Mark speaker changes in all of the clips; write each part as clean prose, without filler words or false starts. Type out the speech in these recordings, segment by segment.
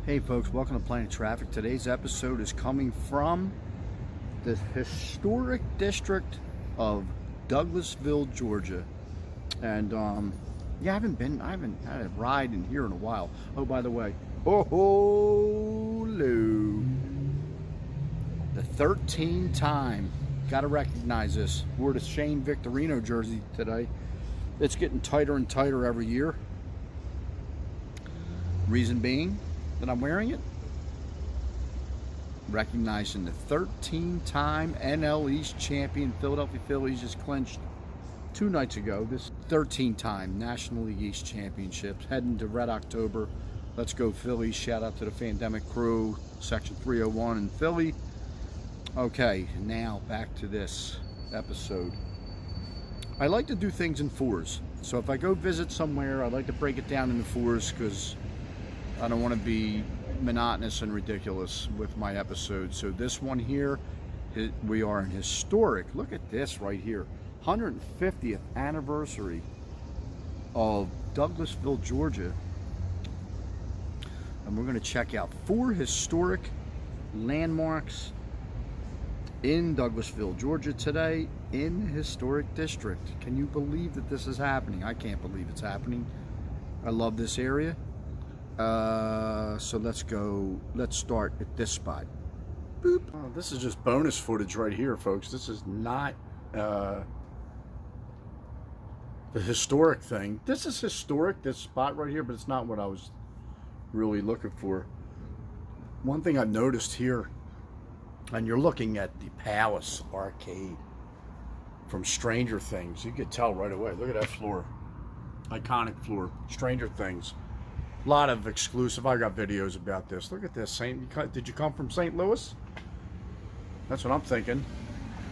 Speaker 1: Hey folks, welcome to Planet Traffic. Today's episode is coming from the historic district of Douglasville, Georgia. And yeah, I haven't had a ride in here in a while. Oh, by the way, hello. The 13th time. Gotta recognize this. Wore the Shane Victorino jersey today. It's getting tighter and tighter every year. Reason being that I'm wearing it, recognizing the 13-time NL East champion Philadelphia Phillies just clinched 2 nights ago. This 13-time National League East championships, heading to Red October. Let's go Phillies. Shout out to the Pandemic crew, Section 301 in Philly. Okay, now back to this episode. I like to do things in fours. So if I go visit somewhere, I like to break it down into fours because I don't want to be monotonous and ridiculous with my episodes. So this one here, we are in historic. Look at this right here. 150th anniversary of Douglasville, Georgia. And we're going to check out 4 historic landmarks in Douglasville, Georgia today in the historic district. Can you believe that this is happening? I can't believe it's happening. I love this area. So let's start at this spot. Boop. Oh, this is just bonus footage right here, folks. This is not the historic thing. This is historic, this spot right here, but it's not what I was really looking for. One thing I've noticed here, and you're looking at the Palace Arcade from Stranger Things. You could tell right away. Look at that floor. Iconic floor. Stranger Things. A lot of exclusive. I got videos about this. Look at this. Did you come from St. Louis? That's what I'm thinking.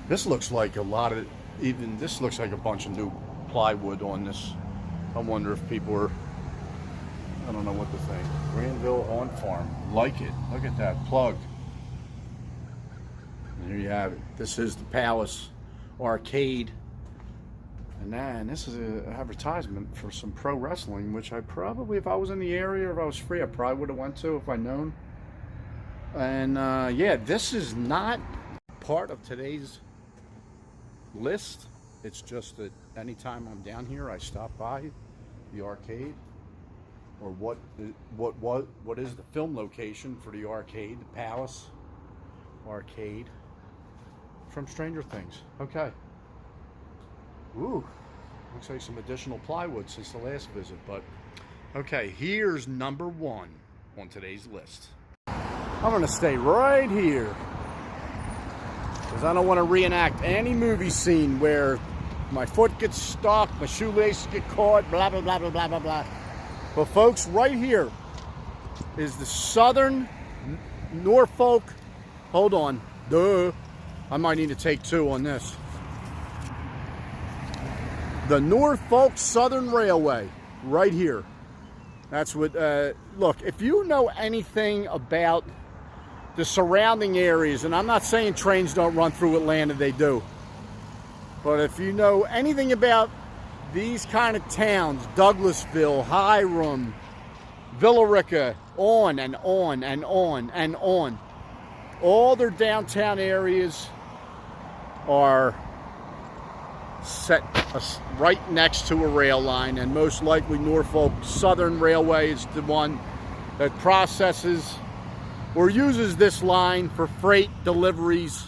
Speaker 1: This looks like a lot of, this looks like a bunch of new plywood on this. I wonder if people are, I don't know what to think. Granville on Farm. Like it. Look at that. Plugged. And here you have it. This is the Palace Arcade. And then this is an advertisement for some pro wrestling, which I probably, if I was in the area, or if I was free, I probably would have went to if I'd known. And yeah, this is not part of today's list. It's just that anytime I'm down here, I stop by the arcade, or what is the film location for the arcade, the Palace Arcade from Stranger Things. Okay. Ooh, looks like some additional plywood since the last visit, but okay, here's number 1 on today's list. I'm gonna stay right here because I don't want to reenact any movie scene where my foot gets stuck, my shoelaces get caught, blah, blah, blah, blah, blah, blah, blah. But folks, right here is the Southern Norfolk, hold on, I might need to take 2 on this. The Norfolk Southern Railway, right here. That's what, look, if you know anything about the surrounding areas, and I'm not saying trains don't run through Atlanta, they do. But if you know anything about these kind of towns, Douglasville, Hiram, Villa Rica, on and on and on and on, all their downtown areas are set right next to a rail line, and most likely Norfolk Southern Railway is the one that processes or uses this line for freight deliveries.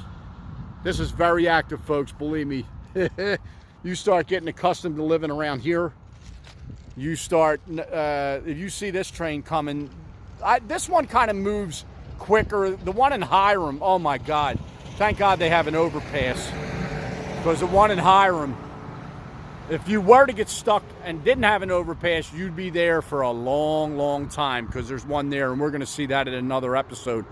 Speaker 1: This is very active, folks, believe me. You start getting accustomed to living around here, you start, if you see this train coming, this one kind of moves quicker. The one in Hiram, oh my God, thank God they have an overpass. Because the one in Hiram, if you were to get stuck and didn't have an overpass, you'd be there for a long, long time, because there's one there, and we're going to see that in another episode.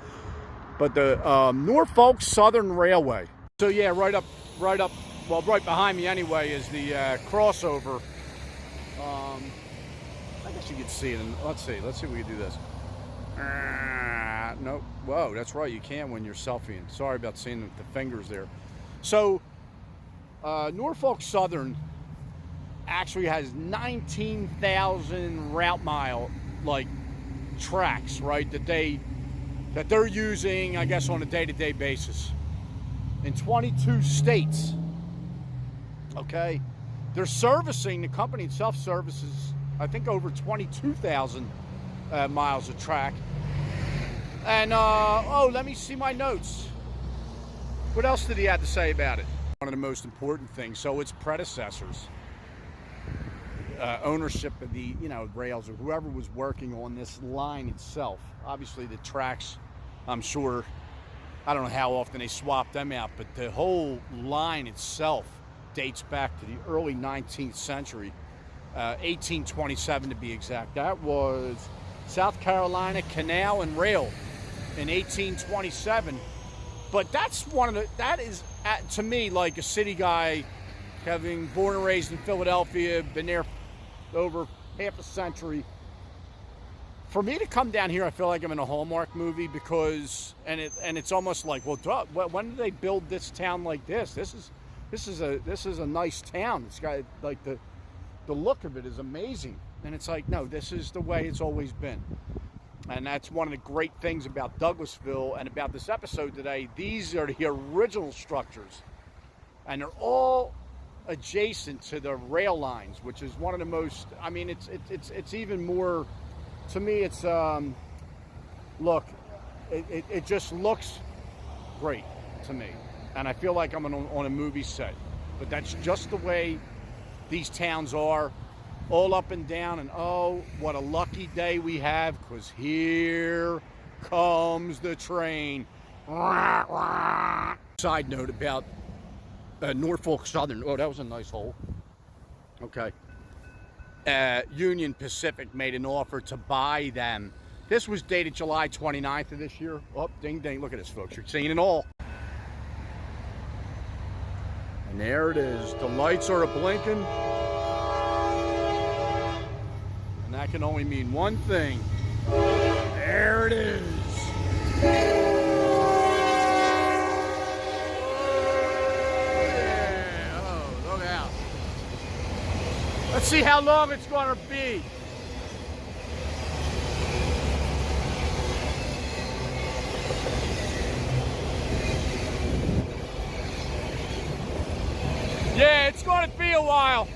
Speaker 1: But the Norfolk Southern Railway. So yeah, right up, well, right behind me anyway is the crossover. I guess you could see it. Let's see if we can do this. No, whoa, that's right, you can when you're selfieing. Sorry about seeing the fingers there. So, Norfolk Southern actually has 19,000 route mile, like tracks, right, that they're using, I guess, on a day-to-day basis in 22 states. Okay, they're servicing, the company itself services, I think, over 22,000 miles of track. And oh, let me see my notes. What else did he have to say about it? One of the most important things. So its predecessors, ownership of the rails, or whoever was working on this line itself. Obviously, the tracks, I'm sure, I don't know how often they swap them out, but the whole line itself dates back to the early 19th century, 1827 to be exact. That was South Carolina Canal and Rail in 1827. But that is, to me, like a city guy, having born and raised in Philadelphia, been there over half a century. For me to come down here, I feel like I'm in a Hallmark movie, because, and it's almost like, well, duh, when did they build this town like this? This is a nice town. It's got, like, the look of it is amazing. And it's like, no, this is the way it's always been. And that's one of the great things about Douglasville and about this episode today. These are the original structures, and they're all adjacent to the rail lines, which is one of the most, I mean, it's even more, to me, it's, look, it just looks great to me. And I feel like I'm on a movie set. But that's just the way these towns are, all up and down. And oh, what a lucky day we have, because here comes the train. Side note about Norfolk Southern. Oh, that was a nice hole. Okay. Union Pacific made an offer to buy them. This was dated July 29th of this year. Oh, ding, ding. Look at this, folks. You're seeing it all. And there it is. The lights are a-blinking. And that can only mean one thing. There it is. Oh, yeah. Oh, look out. Let's see how long it's going to be. Yeah, it's going to be a while.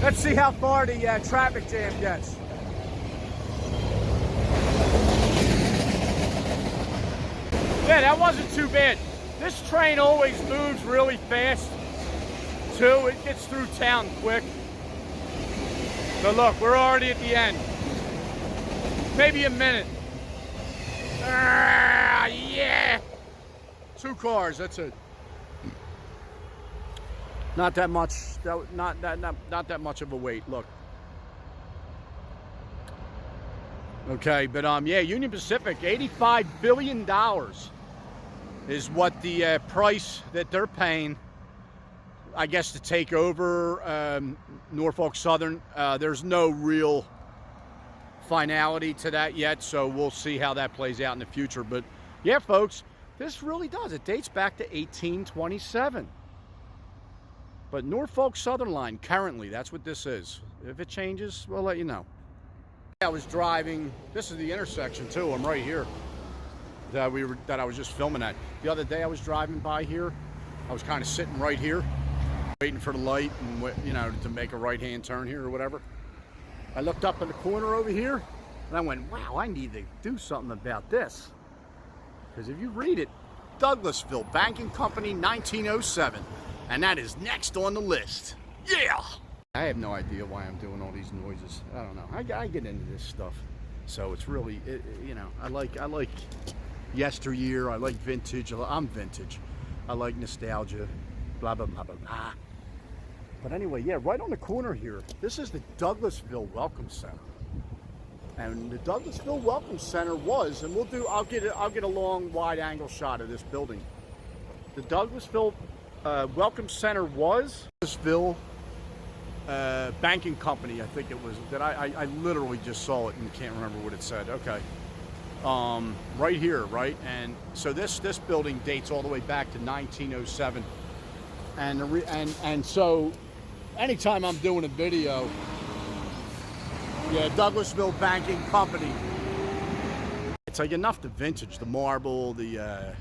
Speaker 1: Let's see how far the traffic jam gets. Yeah, that wasn't too bad. This train always moves really fast, too. It gets through town quick. So look, we're already at the end. Maybe a minute. Yeah! 2 cars, that's it. Not that much, not that much of a wait. Look. Okay, but yeah, Union Pacific, $85 billion is what the price that they're paying, I guess, to take over Norfolk Southern. There's no real finality to that yet, so we'll see how that plays out in the future. But yeah, folks, this really does. It dates back to 1827. But Norfolk Southern Line, currently, that's what this is. If it changes, we'll let you know. I was driving, this is the intersection too, I'm right here, that I was just filming at. The other day I was driving by here, I was kind of sitting right here, waiting for the light, and to make a right-hand turn here or whatever. I looked up in the corner over here, and I went, wow, I need to do something about this. Because if you read it, Douglasville Banking Company, 1907. And that is next on the list. Yeah! I have no idea why I'm doing all these noises. I don't know. I get into this stuff. So it's really, I like yesteryear. I like vintage. I'm vintage. I like nostalgia. Blah, blah, blah, blah, blah. But anyway, yeah, right on the corner here, this is the Douglasville Welcome Center. And the Douglasville Welcome Center was, and I'll get a long, wide-angle shot of this building. The Douglasville Welcome Center was Douglasville Banking Company, I think it was. That I literally just saw it and can't remember what it said. Okay, right here, right? And so this building dates all the way back to 1907. And so, anytime I'm doing a video Yeah, Douglasville Banking Company. It's like enough the vintage, the marble, the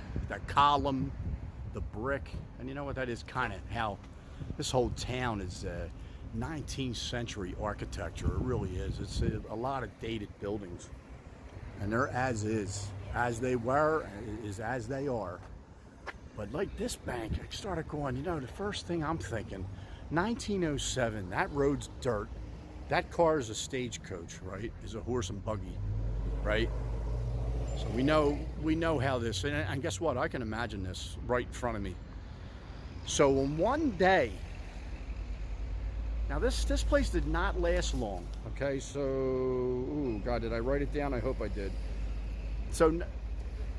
Speaker 1: column, the brick, and you know what, that is kind of how this whole town is 19th century architecture. It really is. It's a lot of dated buildings, and they're as they were, is as they are. But like this bank, I started going, you know, the first thing I'm thinking, 1907, that road's dirt. That car is a stagecoach, right? Is a horse and buggy, right? So we know how this, and guess what? I can imagine this right in front of me. So in one day, now this place did not last long, okay? So, ooh, God, did I write it down? I hope I did. So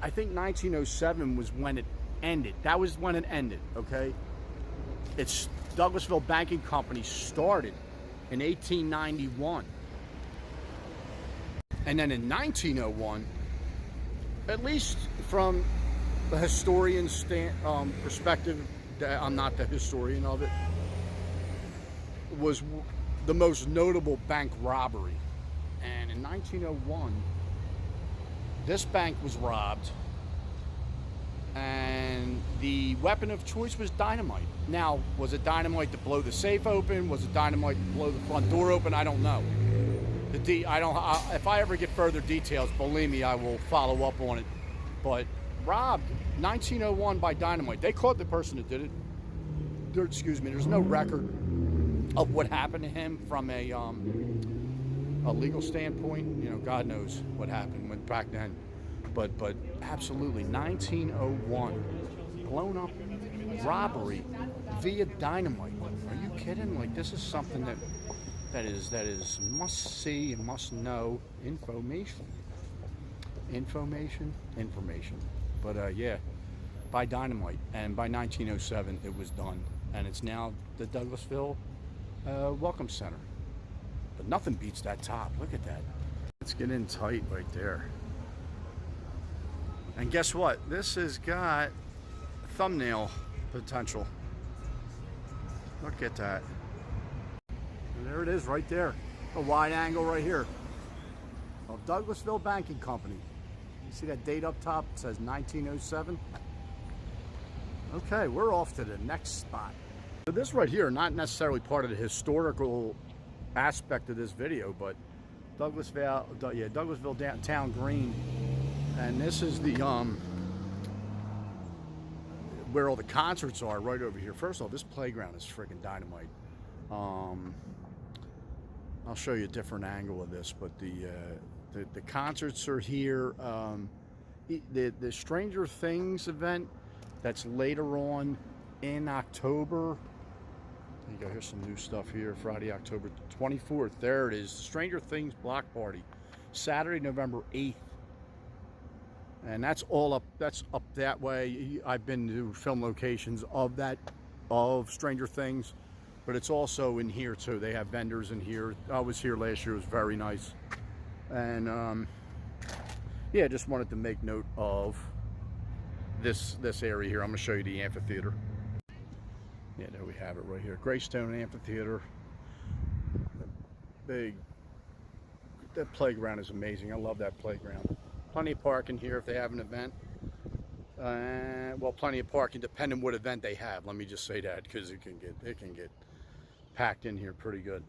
Speaker 1: I think 1907 was when it ended. That was when it ended, okay? It's Douglasville Banking Company started in 1891. And then in 1901, at least from the historian's perspective, I'm not the historian of it, was the most notable bank robbery. And in 1901, this bank was robbed, and the weapon of choice was dynamite. Now, was it dynamite to blow the safe open? Was it dynamite to blow the front door open? I don't know. If I ever get further details, believe me, I will follow up on it. But robbed 1901 by dynamite. They caught the person that did it. Excuse me. There's no record of what happened to him from a legal standpoint. You know, God knows what happened back then. But absolutely, 1901, blown up robbery via dynamite. Are you kidding? Like, this is something that is must see and must know information. But yeah, by dynamite, and by 1907 it was done, and it's now the Douglasville Welcome Center. But nothing beats that top. Look at that. Let's get in tight right there. And guess what? This has got thumbnail potential. Look at that. And there it is right there. A wide angle right here. Well, Douglasville Banking Company. You see that date up top? It says 1907. Okay, we're off to the next spot. So this right here, not necessarily part of the historical aspect of this video, but Douglasville Downtown Green. And this is the where all the concerts are, right over here. First of all, this playground is freaking dynamite. I'll show you a different angle of this, but the concerts are here. The Stranger Things event that's later on in October. There you go. Here's some new stuff here. Friday, October 24th. There it is. Stranger Things block party. Saturday, November 8th. And that's all up. That's up that way. I've been to film locations of Stranger Things, but it's also in here too. They have vendors in here. I was here last year. It was very nice. And yeah, just wanted to make note of this area here. I'm going to show you the amphitheater. Yeah, there we have it right here. Greystone Amphitheater. That playground is amazing. I love that playground. Plenty of parking here if they have an event. Well, plenty of parking depending what event they have. Let me just say that, because it can get packed in here pretty good.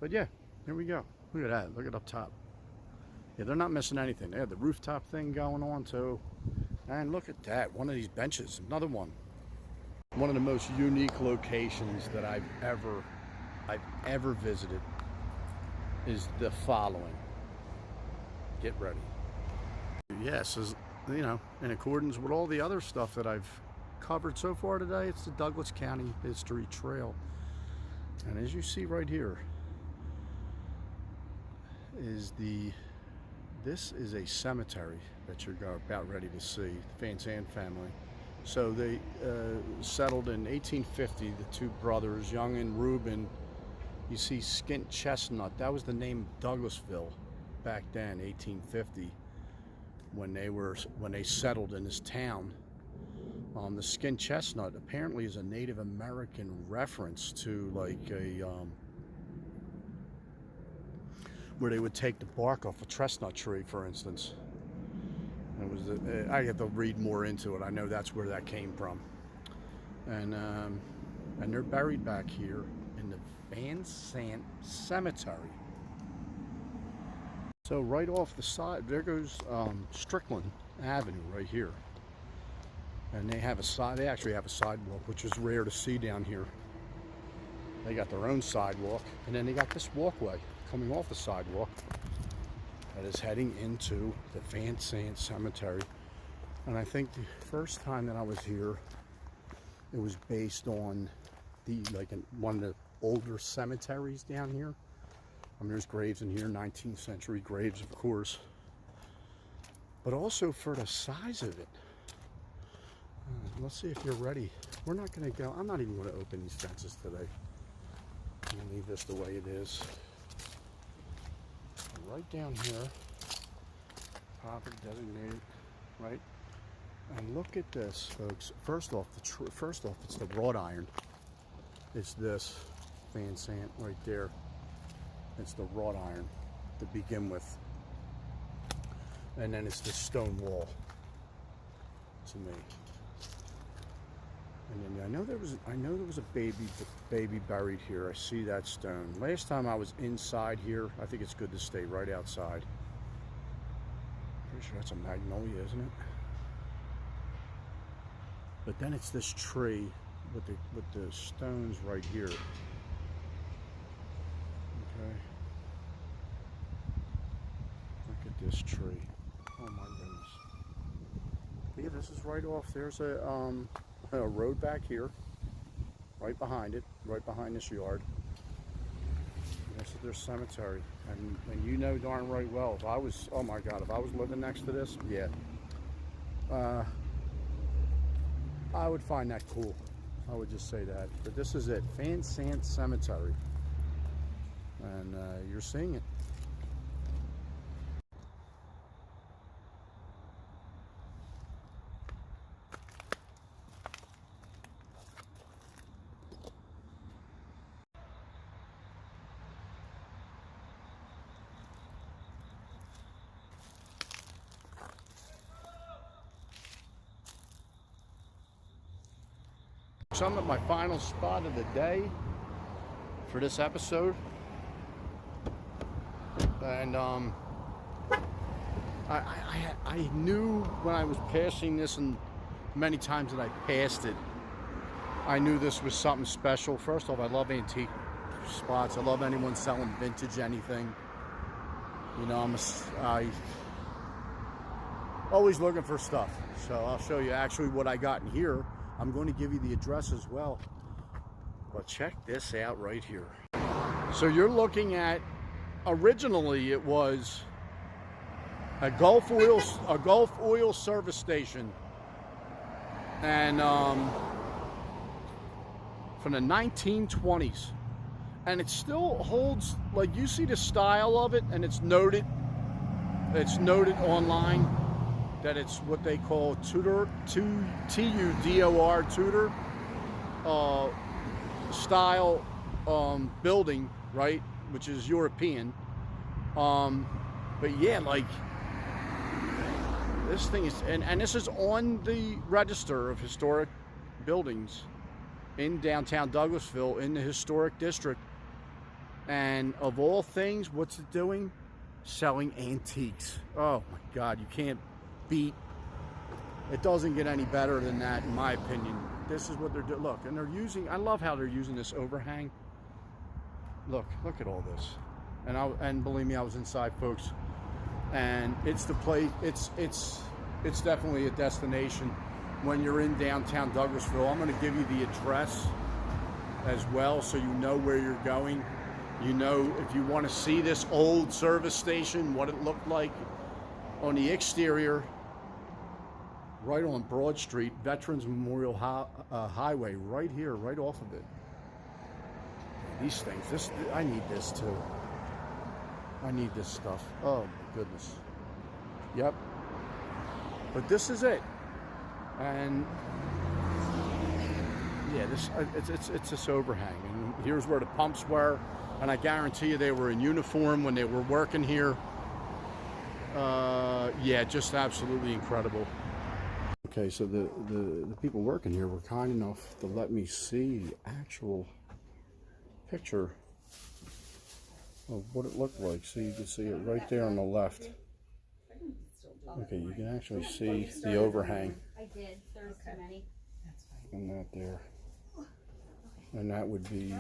Speaker 1: But yeah, here we go. Look at that. Look at up top. Yeah, they're not missing anything. They have the rooftop thing going on too. And look at that. One of these benches. Another one. One of the most unique locations that I've ever visited is the following. Get ready. Yes, as you know, in accordance with all the other stuff that I've covered so far today, it's the Douglas County History Trail. And as you see right here, this is a cemetery that you're about ready to see, the Van Zandt family. So they settled in 1850, the two brothers, Young and Reuben. You see Skint Chestnut, that was the name Douglasville back then, 1850. When they settled in this town. The Skint Chestnut apparently is a Native American reference to like a where they would take the bark off a chestnut tree, for instance. It was I have to read more into it. I know that's where that came from. And they're buried back here in the Van Sant Cemetery. So right off the side, there goes Strickland Avenue right here. And they actually have a sidewalk, which is rare to see down here. They got their own sidewalk, and then they got this walkway coming off the sidewalk that is heading into the Van Sant Cemetery. And I think the first time that I was here, it was based on one of the older cemeteries down here. I mean, there's graves in here, 19th century graves, of course, but also for the size of it. Let's see if you're ready. We're not going to go. I'm not even going to open these fences today. I'm going to leave this the way it is. Right down here, property designated, right? And look at this, folks. First off, it's the wrought iron. It's this Van Sant right there. It's the wrought iron to begin with, and then it's the stone wall. To me, and then I know there was a baby buried here. I see that stone. Last time I was inside here, I think it's good to stay right outside. Pretty sure that's a magnolia, isn't it? But then it's this tree with the stones right here. Okay. Look at this tree. Oh my goodness. Yeah, this is right off. There's a road back here, right behind it, right behind this yard. This is their cemetery, and you know darn right well, if I was, oh my God, if I was living next to this, yeah, I would find that cool. I would just say that. But this is it, Van Sant Cemetery, and you're seeing it. So I'm at my final spot of the day for this episode, and I knew when I was passing this, and many times that I passed it, I knew this was something special. First off, I love antique spots. I love anyone selling vintage anything. You know, I always looking for stuff. So I'll show you actually what I got in here. I'm going to give you the address as well, but check this out right here. So you're looking at, originally it was a Gulf oil service station, and from the 1920s, and it still holds, like, you see the style of it, and it's noted online that it's what they call Tudor, T-U-D-O-R, Tudor style building, right? Which is European. But yeah, like, this thing is, and this is on the register of historic buildings in downtown Douglasville, in the historic district. And of all things, what's it doing? Selling antiques. Oh my God, you can't beat. It doesn't get any better than that, in my opinion. This is what they're doing. Look, and they're using, I love how they're using this overhang. Look at all this. And believe me, I was inside, folks, and it's the place. It's definitely a destination when you're in downtown Douglasville. I'm going to give you the address as well, so you know where you're going. You know, if you want to see this old service station, what it looked like on the exterior, right on Broad Street, Veterans Memorial Highway, right here, right off of it. These things, I need this too. I need this stuff. Oh my goodness. Yep. But this is it. And yeah, it's this overhang, and here's where the pumps were, and I guarantee you they were in uniform when they were working here. Yeah, just absolutely incredible. Okay, so the people working here were kind enough to let me see the actual picture of what it looked like. So you can see it right there on the left. Okay, you can actually see the overhang.
Speaker 2: I did. There's too many.
Speaker 1: And that there. And that would be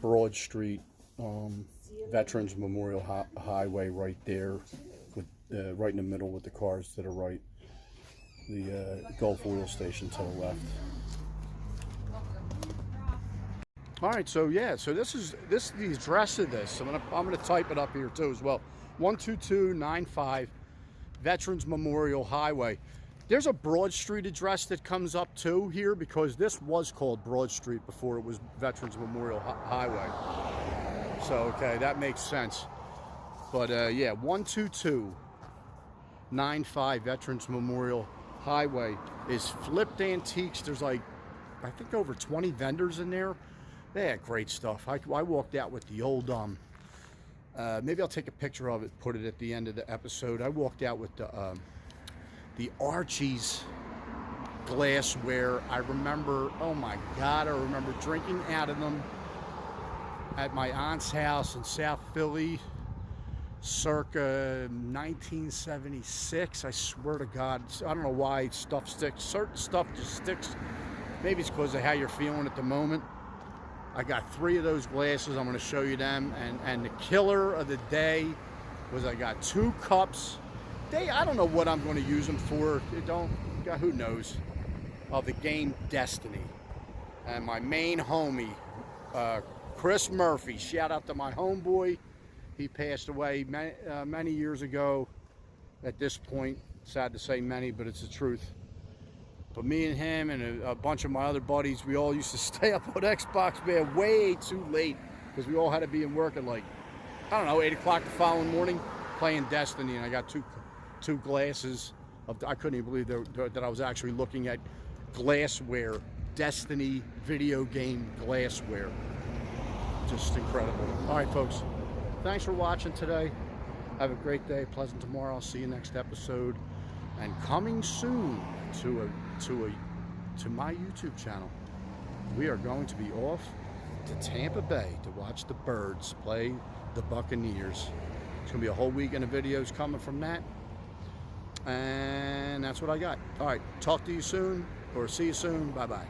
Speaker 1: Broad Street, Veterans Memorial Highway right there, with right in the middle with the cars to the right. The Gulf Oil Station to the left. All right, so yeah, so this is the address of this. I'm gonna type it up here too as well. 12295 Veterans Memorial Highway. There's a Broad Street address that comes up too here, because this was called Broad Street before it was Veterans Memorial Highway. So okay, that makes sense. But yeah, 12295 Veterans Memorial Highway is flipped antiques. There's like, I think over 20 vendors in there. They had great stuff. I walked out with the old, maybe I'll take a picture of it, put it at the end of the episode. I walked out with the Archie's glassware. I remember, oh my God, I remember drinking out of them at my aunt's house in South Philly, circa 1976. I swear to God, I don't know why stuff sticks. Certain stuff just sticks. Maybe it's because of how you're feeling at the moment. I got 3 of those glasses. I'm going to show you them. And the killer of the day was I got 2 cups. I don't know what I'm going to use them for. Who knows? Of the game Destiny. And my main homie, Chris Murphy. Shout out to my homeboy. He passed away many years ago. At this point, sad to say many, but it's the truth. But me and him and a bunch of my other buddies, we all used to stay up on Xbox, man, way too late, because we all had to be in work at like, I don't know, 8 o'clock the following morning, playing Destiny. And I got two glasses of, I couldn't even believe that I was actually looking at glassware, Destiny video game glassware. Just incredible. All right, folks. Thanks for watching today. Have a great day, pleasant tomorrow. I'll see you next episode. And coming soon to my YouTube channel, we are going to be off to Tampa Bay to watch the Birds play the Buccaneers. It's gonna be a whole weekend of videos coming from that. And that's what I got. All right, talk to you soon, or see you soon. Bye-bye.